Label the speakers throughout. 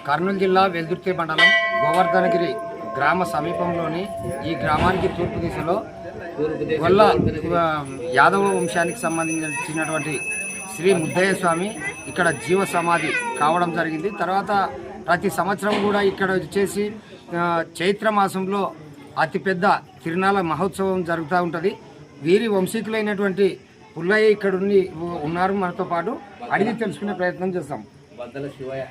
Speaker 1: కర్నూలు జిల్లా వెల్దుర్తి మండలం గోవర్ధనగిరి గ్రామ సమీపంలోని ఈ గ్రామానికి తూర్పు దిశలో గొల్ల యాదవ వంశానికి సంబంధించినటువంటి శ్రీ ముద్దయ్య స్వామి ఇక్కడ జీవ సమాధి కావడం జరిగింది. తర్వాత ప్రతి సంవత్సరం కూడా ఇక్కడ వచ్చేసి చైత్ర మాసంలో అతిపెద్ద తిరునాళ్ళ మహోత్సవం జరుగుతూ ఉంటుంది. వీరి వంశీకులైనటువంటి పుల్లయ్య ఇక్కడ ఉన్నారు మనతో పాటు, అడిగి తెలుసుకునే ప్రయత్నం చేస్తాం. బద్దల శివయ్య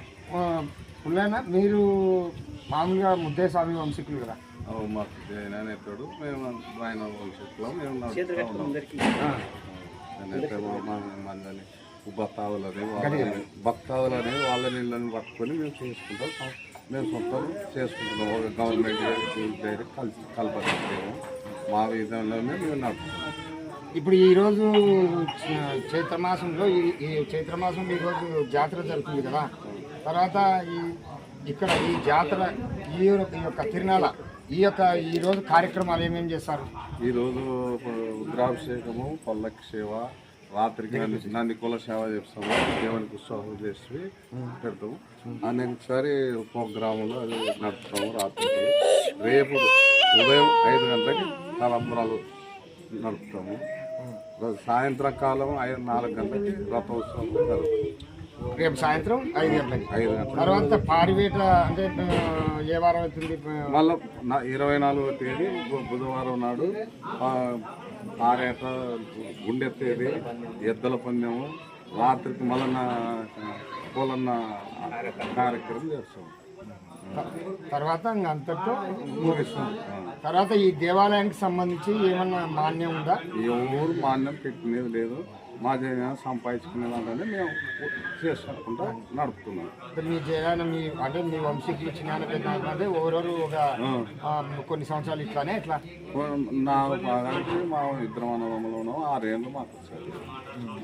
Speaker 1: పుల్లయ్య, మీరు మామూలుగా ముద్దయ్య స్వామి వంశీకులు కదా?
Speaker 2: మాకు జైనాడు, మేము ఆయన వంశీకులం. భక్తాదులని వాళ్ళ నీళ్ళని పట్టుకొని మేము చేసుకుంటాం. మేము సొంతం చేసుకుంటున్నాం. గవర్నమెంట్ డైరెక్ట్ కలపట్లేము. మా విధానంలోనే మేము నడుపుతున్నాం.
Speaker 1: ఇప్పుడు ఈరోజు చైత్రమాసంలో ఈ చైత్రమాసం ఈరోజు జాతర జరుగుతుంది కదా. తర్వాత ఇక్కడ ఈ జాతర ఈ యొక్క తిరునాళ ఈరోజు కార్యక్రమాలు ఏమేమి చేస్తారు?
Speaker 2: ఈరోజు రుద్రాభిషేకము, పల్లకి సేవ, రాత్రికి నందికుల సేవ చేస్తాము. దేవునికి ఉత్సవం చేసి పెడతాము. అనేకసారి ప్రోగ్రాములు అది నడుపుతాము. రాత్రికి రేపు ఉదయం 5 గంటలకి తలంబరాలు నడుపుతాము. సాయంత్రం కాలం 4 గంటలకి రథోత్సవం జరుగుతుంది.
Speaker 1: రేపు సాయంత్రం 5 గంటలకి. తర్వాత పారివేట అంటే ఏ వారం అవుతుంది?
Speaker 2: మళ్ళీ 24వ తేదీ బుధవారం నాడు పారేట, గుండెత్తేది, ఎద్దల పందెము, రాత్రికి మళ్ళన్న పూలన్న కార్యక్రమం చేస్తాం.
Speaker 1: తర్వాత అంతటితో ముగిస్తాం. తర్వాత ఈ దేవాలయానికి సంబంధించి ఏమన్నా మాన్యం ఉందా?
Speaker 2: ఎవరు మాన్యం పెట్టినది లేదు. మా జైన సంపాదించుకునే దాంట్లోనే మేము చేసుకుంటా నడుపుతున్నాం.
Speaker 1: మీ జైన అంటే మీ వంశీకులు చిన్న పెద్ద ఎవరెవరు ఒక కొన్ని సంవత్సరాలు ఇట్లానే ఇట్లా
Speaker 2: నా భాగానికి మా ఇద్దరు అన్నదమ్ములు 6 ఏళ్ళు మాకు వచ్చారు.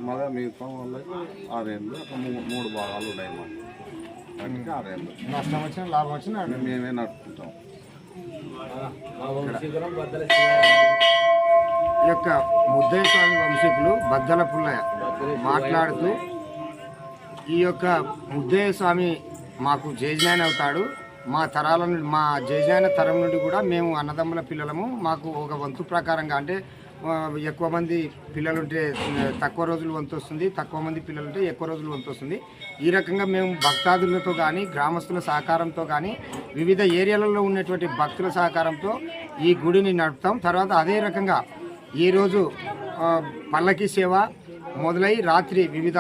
Speaker 2: మళ్ళీ మిగతా వాళ్ళకి 6 ఏళ్ళు, 3 భాగాలు ఉన్నాయి మాకు. వాటికి 6 ఏళ్ళు.
Speaker 1: నష్టం వచ్చిన లాభం వచ్చిన
Speaker 2: మేమే నడుపుకుంటాం.
Speaker 1: ఈ యొక్క ముద్దయ్య స్వామి వంశీకులు బద్దల పుల్లయ్య మాట్లాడుతూ, ఈ యొక్క ముద్దయ్య స్వామి మాకు జయజ్ఞాని అవుతాడు. మా తరాల నుండి, మా జయజ్ఞాన తరం నుండి కూడా మేము అన్నదమ్ముల పిల్లలము. మాకు ఒక వంతు ప్రకారంగా అంటే ఎక్కువ మంది పిల్లలుంటే తక్కువ రోజులు వంతు వస్తుంది, తక్కువ మంది పిల్లలుంటే ఎక్కువ రోజులు వంతు వస్తుంది. ఈ రకంగా మేము భక్తాదులతో కానీ, గ్రామస్తుల సహకారంతో కానీ, వివిధ ఏరియాలలో ఉన్నటువంటి భక్తుల సహకారంతో ఈ గుడిని నడుపుతాం. తర్వాత అదే రకంగా ఈరోజు పల్లకి సేవ మొదలై రాత్రి వివిధ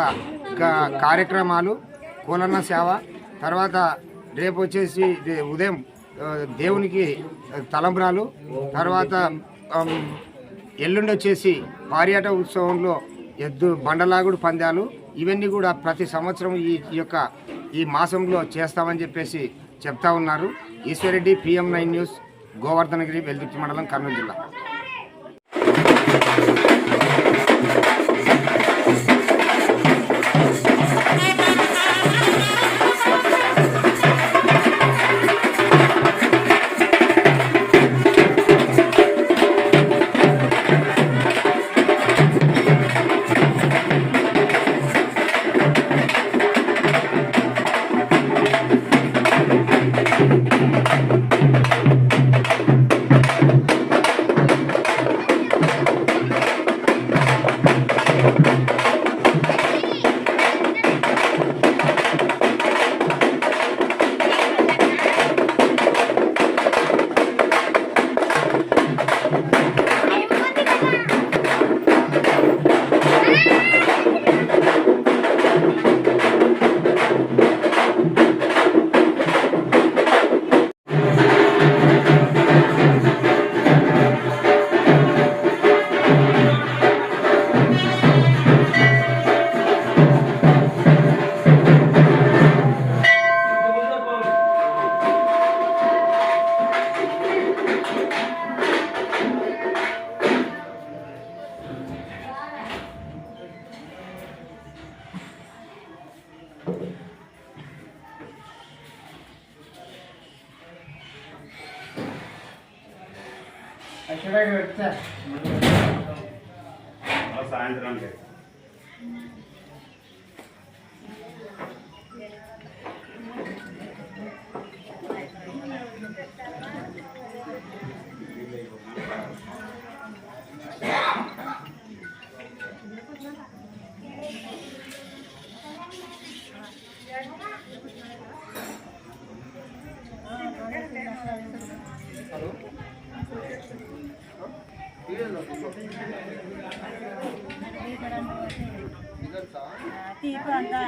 Speaker 1: కార్యక్రమాలు, కోలన్న సేవ, తర్వాత రేపు వచ్చేసి ఉదయం దేవునికి తలంబ్రాలు, తర్వాత ఎల్లుండి వచ్చేసి పారియాట ఉత్సవంలో బండలాగుడు పందాలు, ఇవన్నీ కూడా ప్రతి సంవత్సరం ఈ మాసంలో చేస్తామని చెప్పేసి చెప్తా ఉన్నారు. ఈశ్వరెడ్డి, PM9 న్యూస్, గోవర్ధనగిరి, వెల్దుర్తి మండలం, కర్నూలు జిల్లా.
Speaker 3: సాయంత్రానికి
Speaker 4: తీపు అంతా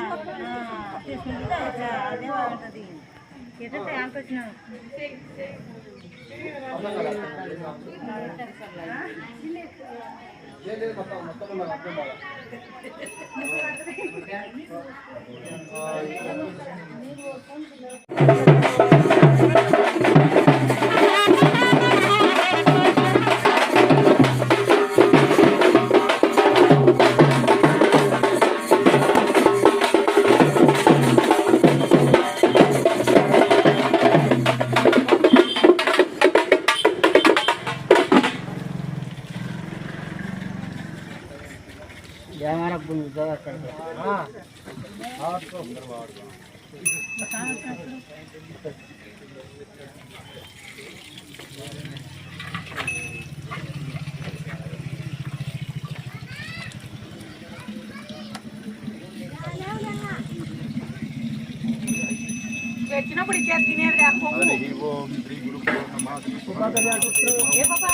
Speaker 4: తీసుకుంటే అదే బాగుంటుంది ఎట్లా ఎంత వచ్చినావు వచ్చినప్పుడు ఇచ్చే తినేది ఏ పాపా